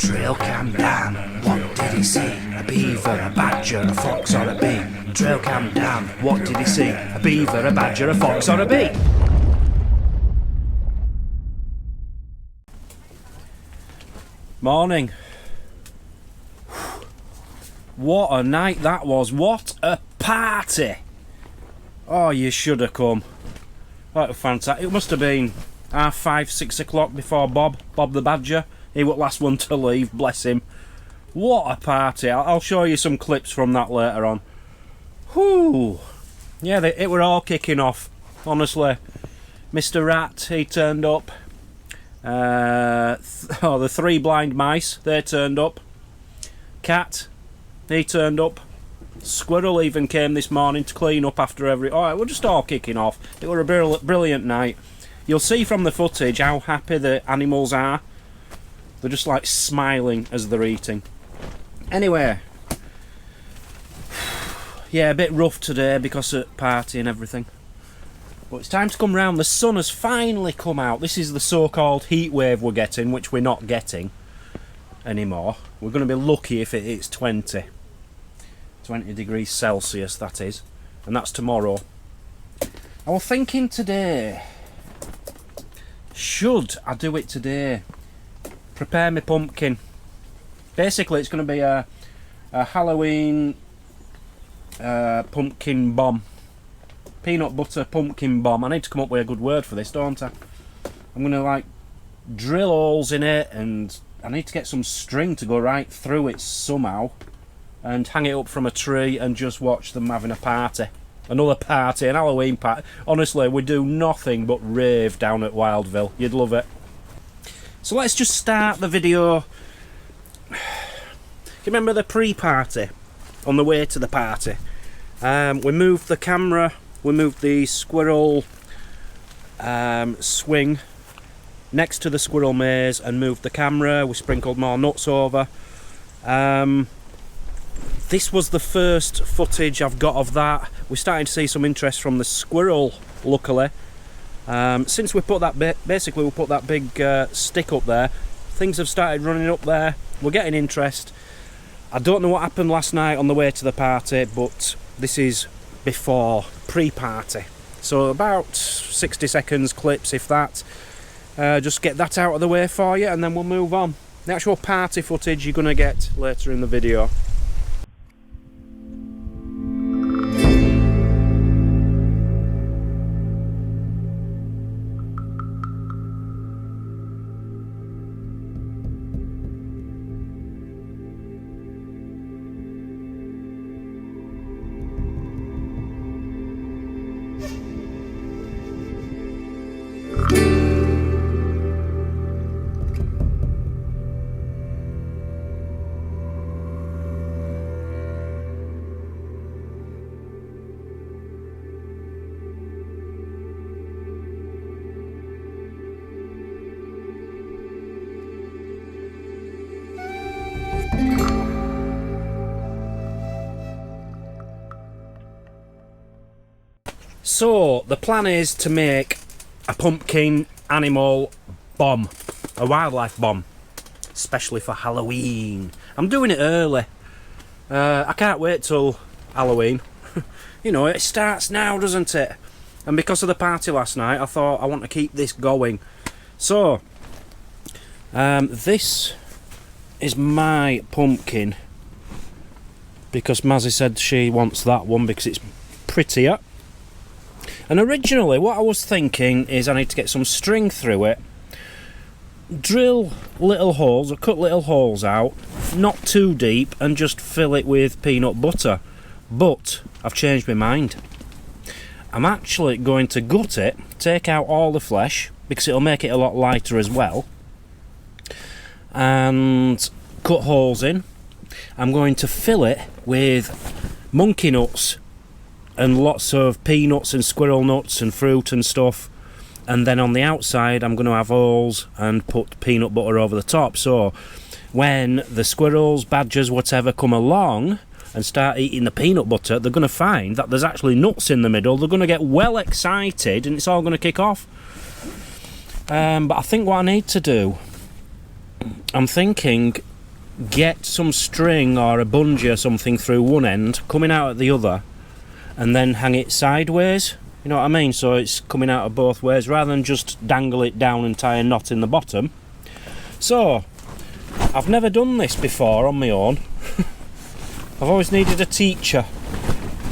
Trailcam Dan, what did he see? A beaver, a badger, a fox or a bee? Trailcam Dan, what did he see? A beaver, a badger, a fox or a bee? Morning. What a night that was. What a party. Oh, you should have come. That was fantastic. It must have been 5:30, 6 o'clock before Bob the Badger. He was the last one to leave, bless him. What a party. I'll show you some clips from that later on. Whew. Yeah, it were all kicking off, honestly. Mr. Rat, he turned up. The three blind mice, they turned up. Cat, he turned up. Squirrel even came this morning to clean up after every... Oh, we're just all kicking off. It were a brilliant night. You'll see from the footage how happy the animals are. They're just like smiling as they're eating. Anyway, yeah, a bit rough today because of party and everything. But it's time to come round. The sun has finally come out. This is the so-called heat wave we're getting, which we're not getting anymore. We're going to be lucky if it hits 20 degrees Celsius, that is. And that's tomorrow. I was thinking today, should I do it today? Prepare my pumpkin. Basically, it's going to be a Halloween pumpkin bomb. Peanut butter pumpkin bomb. I need to come up with a good word for this, don't I? I'm going to like drill holes in it, and I need to get some string to go right through it somehow and hang it up from a tree and just watch them having a party. Another party, an Halloween party. Honestly, we do nothing but rave down at Wildville. You'd love it. So let's just start the video. You remember the pre-party? On the way to the party. We moved the camera, we moved the squirrel swing next to the squirrel maze and moved the camera. We sprinkled more nuts over. This was the first footage I've got of that. We're starting to see some interest from the squirrel, luckily. Since we put that basically we put that big stick up there, things have started running up there. We're getting interest. I don't know what happened last night on the way to the party, but this is before pre-party, so about 60 seconds clips, if that. Just get that out of the way for you and then we'll move on. The actual party footage you're going to get later in the video. So, the plan is to make a pumpkin animal bomb, a wildlife bomb, especially for Halloween. I'm doing it early. I can't wait till Halloween. You know, it starts now, doesn't it? And because of the party last night, I thought I want to keep this going. So, this is my pumpkin, because Mazzy said she wants that one because it's prettier. And originally what I was thinking is I need to get some string through it, drill little holes or cut little holes out, not too deep, and just fill it with peanut butter. But I've changed my mind. I'm actually going to gut it, take out all the flesh, because it'll make it a lot lighter as well, and cut holes in. I'm going to fill it with monkey nuts and lots of peanuts and squirrel nuts and fruit and stuff, and then on the outside I'm going to have holes and put peanut butter over the top, so when the squirrels, badgers, whatever come along and start eating the peanut butter, they're going to find that there's actually nuts in the middle. They're going to get well excited and it's all going to kick off. But I think what I need to do, I'm thinking get some string or a bungee or something through one end, coming out at the other, and then hang it sideways. You know what I mean? So it's coming out of both ways, rather than just dangle it down and tie a knot in the bottom. So, I've never done this before on my own. I've always needed a teacher.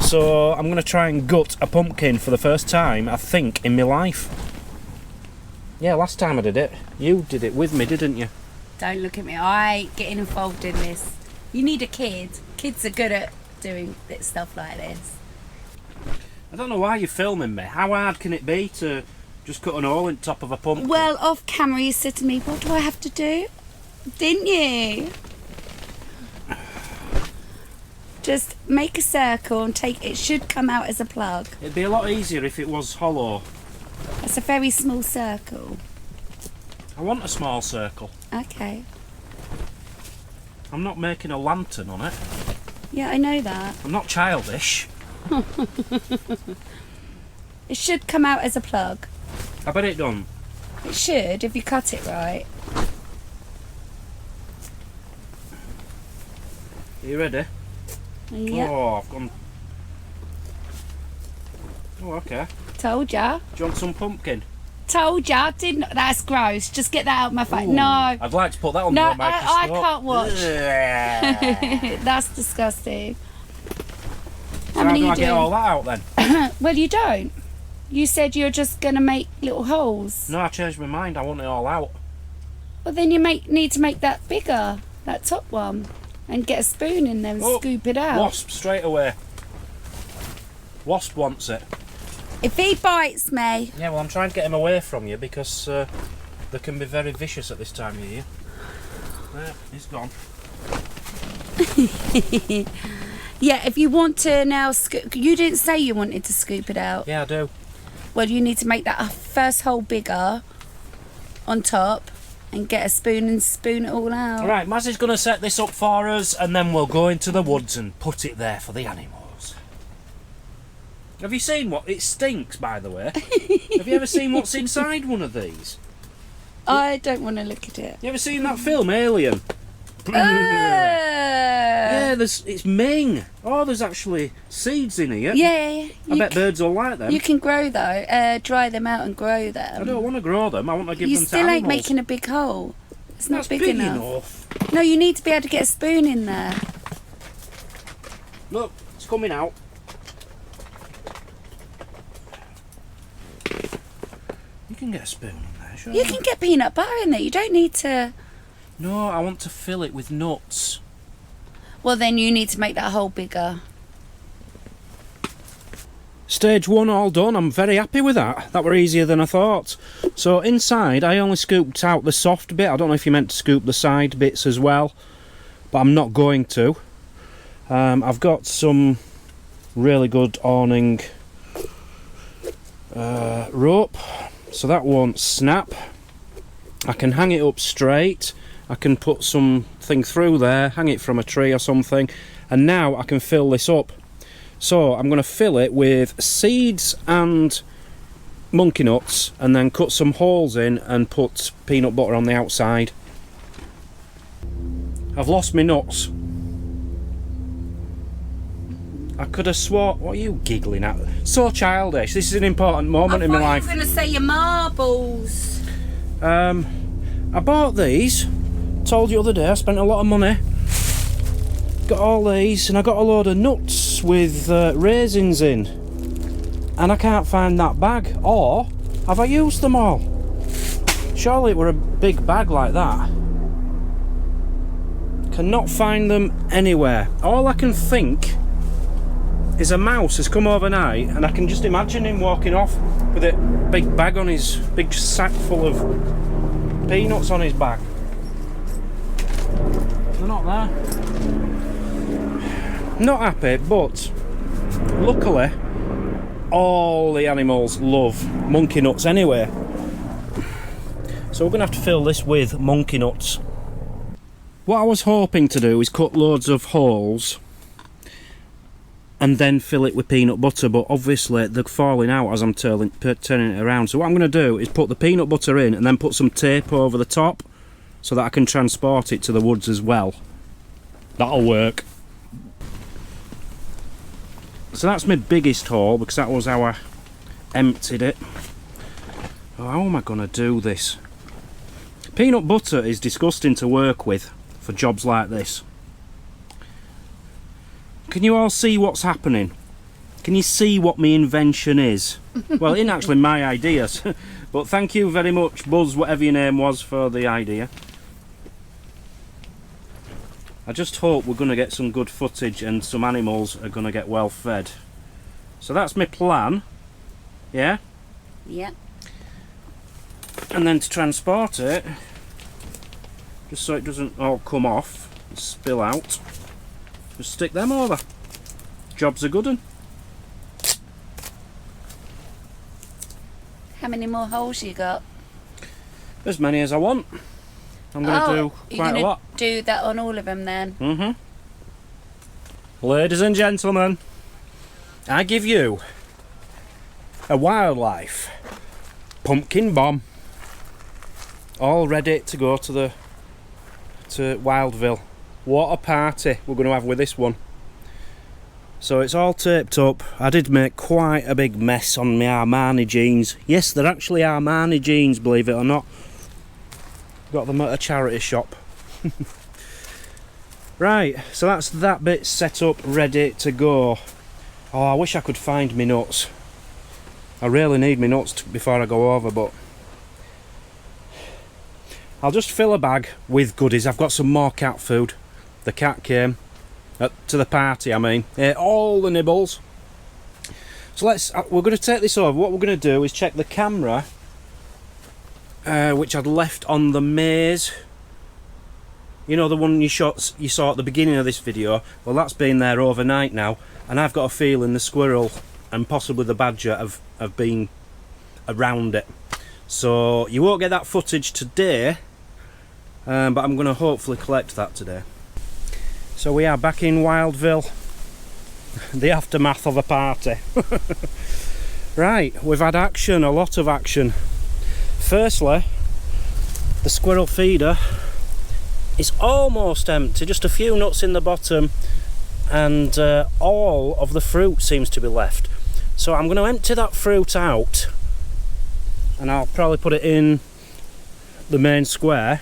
So I'm going to try and gut a pumpkin for the first time, I think, in my life. Yeah, last time I did it, you did it with me, didn't you? Don't look at me. I ain't getting involved in this. You need a kid. Kids are good at doing stuff like this. I don't know why you're filming me. How hard can it be to just cut an hole in top of a pumpkin? Well, off camera you said to me, what do I have to do? Didn't you? Just make a circle and it should come out as a plug. It'd be a lot easier if it was hollow. That's a very small circle. I want a small circle. Okay. I'm not making a lantern on it. Yeah, I know that. I'm not childish. It should come out as a plug. I bet it don't. It should, if you cut it right. Are you ready? Yeah. Oh, I've gone... Oh, okay. Told ya. Do you want some pumpkin? Told ya, didn't. That's gross. Just get that out of my face. Ooh, No. I'd like to put that on No, the microscope. I can't watch. That's disgusting. How many do I get all that out then? Well, you don't. You said you're just going to make little holes. No, I changed my mind. I want it all out. Well, then you need to make that bigger, that top one, and get a spoon in there and scoop it out. Wasp, straight away. Wasp wants it. If he bites me... Yeah, well, I'm trying to get him away from you because they can be very vicious at this time of year. There, he's gone. Yeah, if you want to now scoop... You didn't say you wanted to scoop it out. Yeah, I do. Well, you need to make that first hole bigger on top and get a spoon and spoon it all out. Right, Mazzy's going to set this up for us and then we'll go into the woods and put it there for the animals. Have you seen what? It stinks, by the way. Have you ever seen what's inside one of these? I don't want to look at it. You ever seen that film, Alien? Yeah, it's Ming. Oh, there's actually seeds in here. Yeah. I bet birds will like them. You can grow though, dry them out and grow them. I don't want to grow them, I want to give them to You still ain't animals. making a big hole. It's not That's big enough. No, you need to be able to get a spoon in there. Look, it's coming out. You can get a spoon in there, sure. You can get peanut butter in there. You don't need to... No, I want to fill it with nuts. Well, then you need to make that hole bigger. Stage 1 all done. I'm very happy with that. That were easier than I thought. So inside, I only scooped out the soft bit. I don't know if you meant to scoop the side bits as well, but I'm not going to. I've got some really good awning rope, so that won't snap. I can hang it up straight. I can put something through there, hang it from a tree or something, and now I can fill this up. So I'm going to fill it with seeds and monkey nuts and then cut some holes in and put peanut butter on the outside. I've lost my nuts. I could have swore... What are you giggling at? So childish. This is an important moment in my life. I thought you were going to say your marbles. I bought these. Told you the other day I spent a lot of money. Got all these and I got a load of nuts with raisins in. And I can't find that bag. Or have I used them all? Surely it were a big bag like that. Cannot find them anywhere. All I can think is a mouse has come overnight and I can just imagine him walking off with a big bag on his, big sack full of peanuts on his back. They're not there. Not happy, but luckily all the animals love monkey nuts anyway. So we're going to have to fill this with monkey nuts. What I was hoping to do is cut loads of holes and then fill it with peanut butter, but obviously they're falling out as I'm turning it around. So what I'm going to do is put the peanut butter in and then put some tape over the top so that I can transport it to the woods as well. That'll work. So that's my biggest haul, because that was how I emptied it. Oh, how am I going to do this? Peanut butter is disgusting to work with for jobs like this. Can you all see what's happening? Can you see what my invention is? Well, it ain't actually my ideas, but thank you very much, Buzz, whatever your name was, for the idea. I just hope we're going to get some good footage and some animals are going to get well fed. So that's my plan. Yeah? Yeah. And then to transport it, just so it doesn't all come off and spill out, just stick them over. Job's a good one. How many more holes you got? As many as I want. I'm going to do quite a lot. Do that on all of them then? Ladies and gentlemen, I give you a wildlife pumpkin bomb, all ready to go to Wildville. What a party we're going to have with this one. So it's all taped up. I did make quite a big mess on my Armani jeans. Yes, they're actually Armani jeans, believe it or not. Got them at a charity shop. Right, so that's that bit set up, ready to go. Oh, I wish I could find me nuts. I really need me nuts before I go over, but I'll just fill a bag with goodies. I've got some more cat food. The cat came to the party, I mean. Ate all the nibbles. So we're going to take this over. What we're going to do is check the camera, which I'd left on the maze. You know, the one you saw at the beginning of this video. Well, that's been there overnight now, and I've got a feeling the squirrel and possibly the badger have been around it. So you won't get that footage today, but I'm going to hopefully collect that today. So we are back in Wildville, the aftermath of a party. Right, we've had action, a lot of action. Firstly, the squirrel feeder is almost empty, just a few nuts in the bottom, and all of the fruit seems to be left. So I'm going to empty that fruit out, and I'll probably put it in the main square,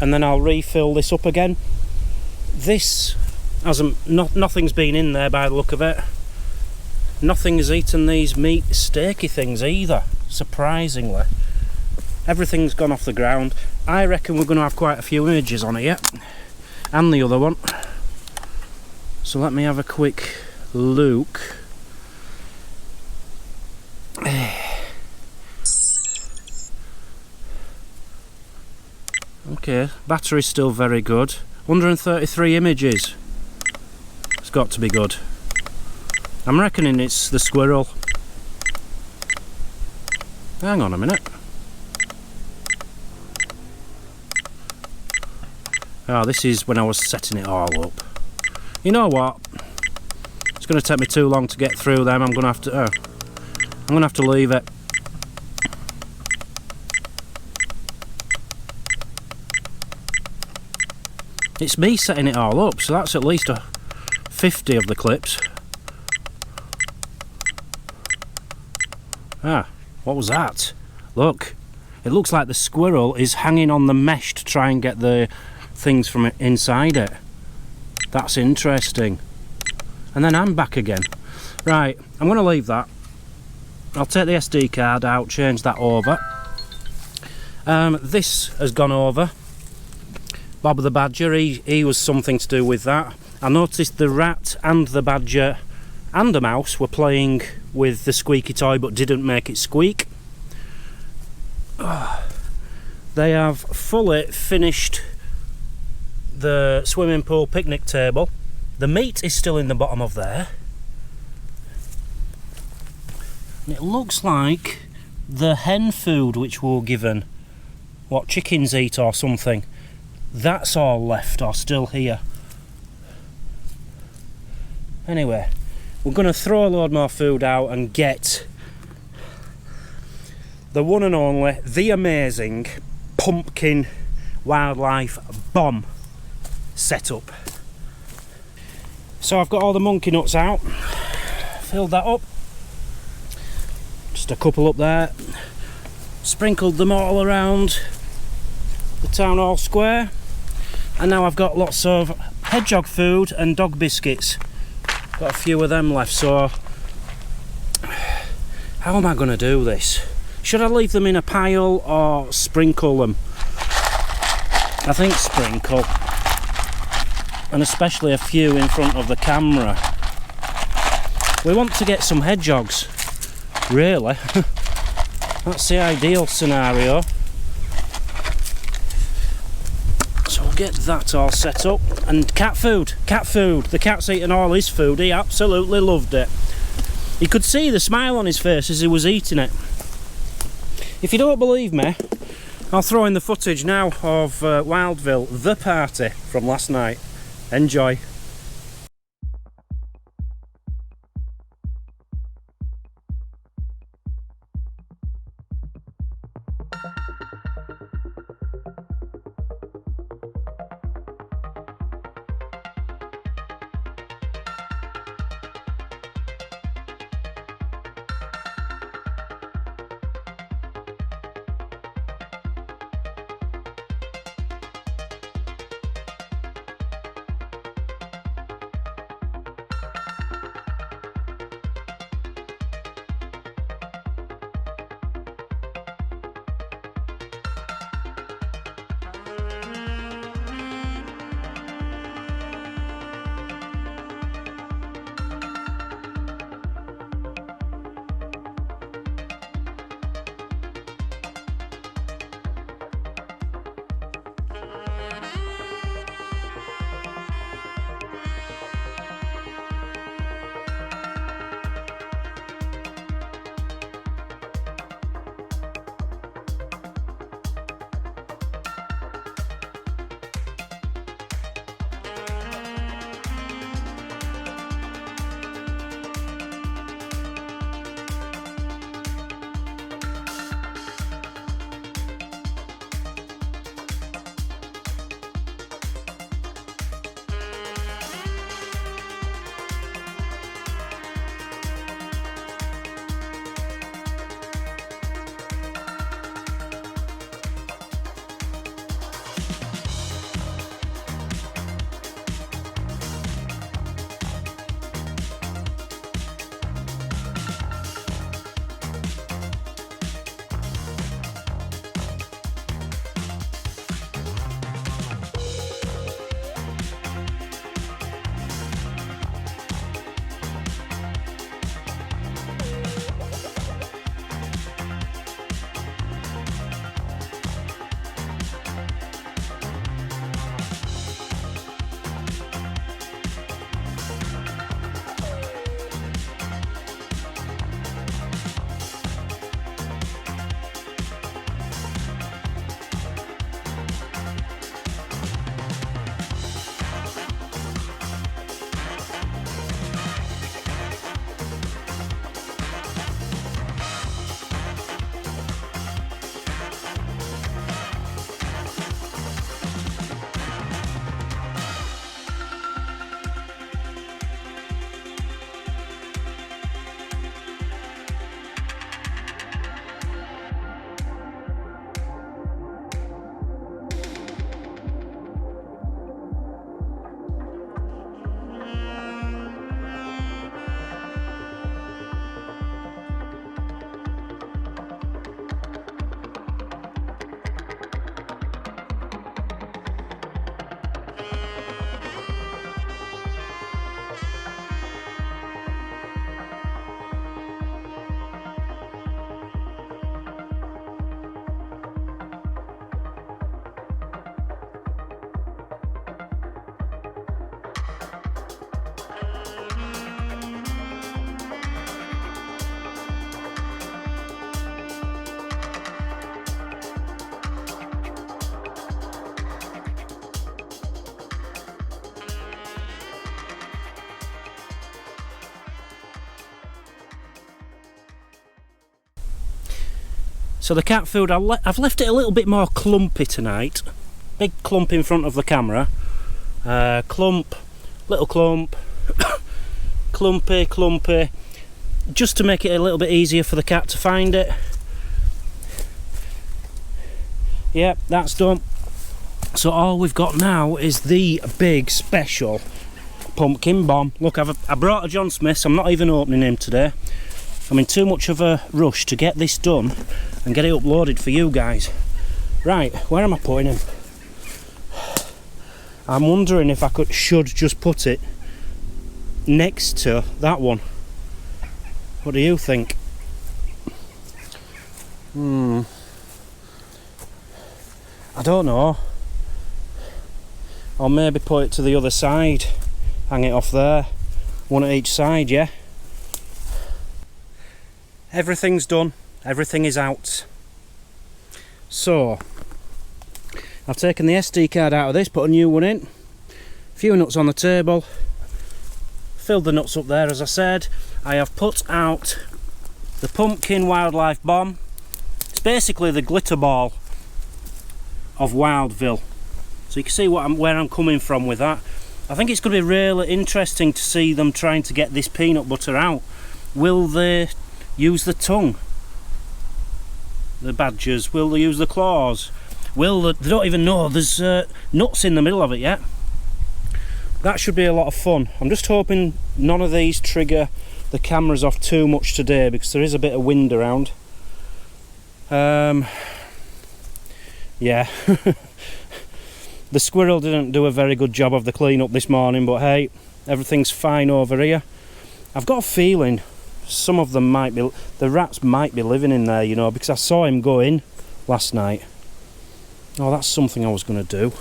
and then I'll refill this up again. This nothing's been in there by the look of it. Nothing has eaten these meat steaky things either, surprisingly. Everything's gone off the ground. I reckon we're going to have quite a few images on here, and the other one. So let me have a quick look. Okay, battery's still very good. 133 images. It's got to be good. I'm reckoning it's the squirrel. Hang on a minute. Oh, this is when I was setting it all up. You know what? It's going to take me too long to get through them. I'm going to have to leave it. It's me setting it all up, so that's at least 50 of the clips. Ah, what was that? Look, it looks like the squirrel is hanging on the mesh to try and get the things from inside it. That's interesting. And then I'm back again. Right, I'm going to leave that. I'll take the SD card out, change that over. This has gone over. Bob the Badger, he was something to do with that. I noticed the rat and the badger and the mouse were playing with the squeaky toy but didn't make it squeak. They have fully finished the swimming pool picnic table. The meat is still in the bottom of there. And it looks like the hen food which we were given, what chickens eat or something, that's all left or still here. Anyway, we're going to throw a load more food out and get the one and only, the amazing pumpkin wildlife bomb. setup. So I've got all the monkey nuts out, filled that up, just a couple up there, sprinkled them all around the town hall square, and now I've got lots of hedgehog food and dog biscuits. Got a few of them left, so how am I going to do this? Should I leave them in a pile or sprinkle them? I think sprinkle, and especially a few in front of the camera. We want to get some hedgehogs, really. That's the ideal scenario. So we'll get that all set up. And cat food. The cat's eaten all his food. He absolutely loved it. You could see the smile on his face as he was eating it. If you don't believe me, I'll throw in the footage now of Wildville, the party from last night. Enjoy. So the cat food, I've left it a little bit more clumpy tonight. Big clump in front of the camera. Clump, little clump, clumpy, just to make it a little bit easier for the cat to find it. Yep, that's done. So all we've got now is the big special pumpkin bomb. Look, I brought a John Smith, so I'm not even opening him today. I'm in too much of a rush to get this done and get it uploaded for you guys. Right, where am I putting him? I'm wondering if I should just put it next to that one. What do you think? I don't know. Or maybe put it to the other side. Hang it off there. One at each side, yeah? Everything's done. Everything is out. So, I've taken the SD card out of this, put a new one in. A few nuts on the table. Filled the nuts up there, as I said. I have put out the pumpkin wildlife bomb. It's basically the glitter ball of Wildville. So you can see where I'm coming from with that. I think it's going to be really interesting to see them trying to get this peanut butter out. Will they use the tongue? The badgers? Will they use the claws? They don't even know there's nuts in the middle of it yet. That should be a lot of fun. I'm just hoping none of these trigger the cameras off too much today, because there is a bit of wind around. Yeah. The squirrel didn't do a very good job of the clean-up this morning, but hey, everything's fine over here. I've got a feeling some of them the rats might be living in there, you know, because I saw him go in last night. Oh, that's something I was going to do.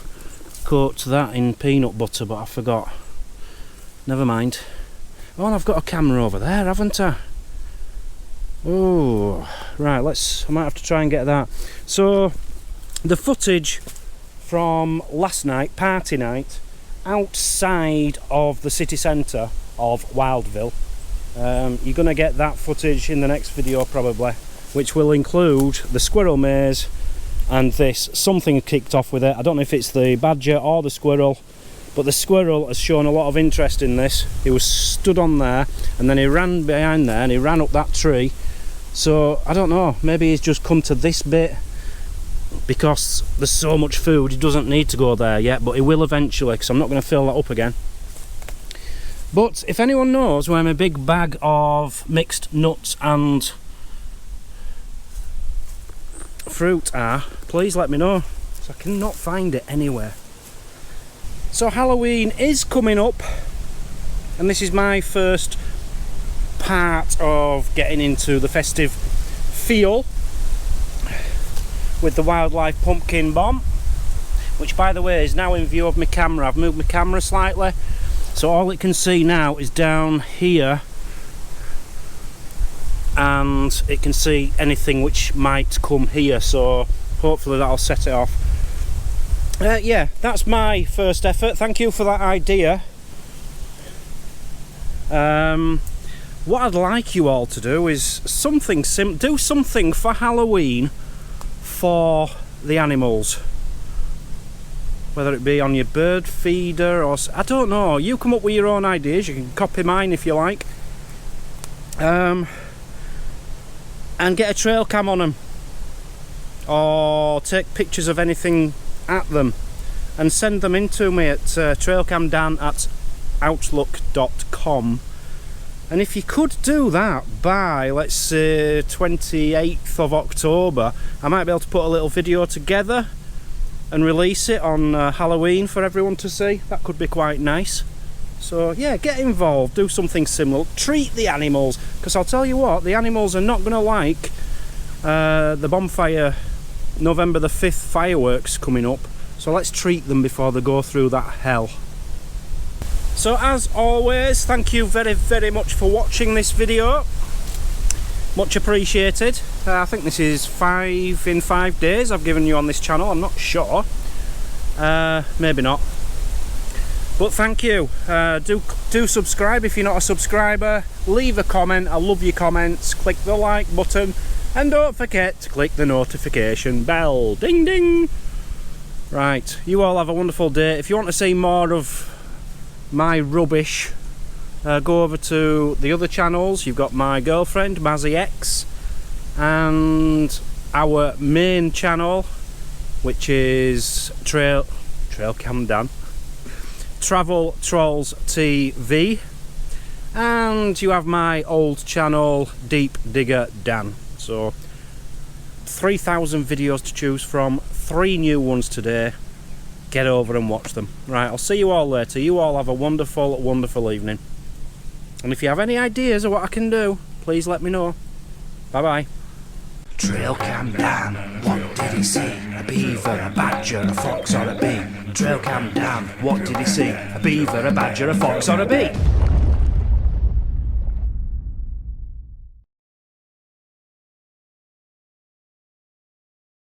Coat that in peanut butter, but I forgot. Never mind. Oh, and I've got a camera over there, haven't I? Oh, right, I might have to try and get that. So, the footage from last night, party night, outside of the city centre of Wildville. You're going to get that footage in the next video probably, which will include the squirrel maze and this. Something kicked off with it. I don't know if it's the badger or the squirrel, but the squirrel has shown a lot of interest in this. He was stood on there and then he ran behind there and he ran up that tree. So I don't know, maybe he's just come to this bit because there's so much food. He doesn't need to go there yet, but he will eventually, because I'm not going to fill that up again. But if anyone knows where my big bag of mixed nuts and fruit are, please let me know, because I cannot find it anywhere. So Halloween is coming up, and this is my first part of getting into the festive feel with the wildlife pumpkin bomb, which by the way is now in view of my camera. I've moved my camera slightly, so all it can see now is down here, and it can see anything which might come here, so hopefully that'll set it off. Yeah, that's my first effort. Thank you for that idea. What I'd like you all to do is do something for Halloween for the animals, whether it be on your bird feeder or I don't know. You come up with your own ideas. You can copy mine if you like, and get a trail cam on them, or take pictures of anything at them and send them in to me at trailcamdan@outlook.com. And if you could do that by, let's say, 28th of October, I might be able to put a little video together and release it on Halloween for everyone to see. That could be quite nice. So yeah, get involved, do something similar, treat the animals, because I'll tell you what, the animals are not going to like the bonfire November the 5th fireworks coming up. So let's treat them before they go through that hell. So as always, thank you very, very much for watching this video. Much appreciated. I think this is 5 in 5 days I've given you on this channel. I'm not sure. Maybe not. But thank you. Do subscribe if you're not a subscriber. Leave a comment. I love your comments. Click the like button. And don't forget to click the notification bell. Ding ding. Right, you all have a wonderful day. If you want to see more of my rubbish, go over to the other channels. You've got my girlfriend, Mazzy X, and our main channel, which is Trailcam Dan, Travel Trolls TV, and you have my old channel, Deep Digger Dan. So 3,000 videos to choose from, 3 new ones today. Get over and watch them. Right, I'll see you all later. You all have a wonderful, wonderful evening. And if you have any ideas of what I can do, please let me know. Bye bye. Trailcam Dan, what did he see? A beaver, a badger, a fox or a bee? Trailcam Dan, what did he see? A beaver, a badger, a fox or a bee?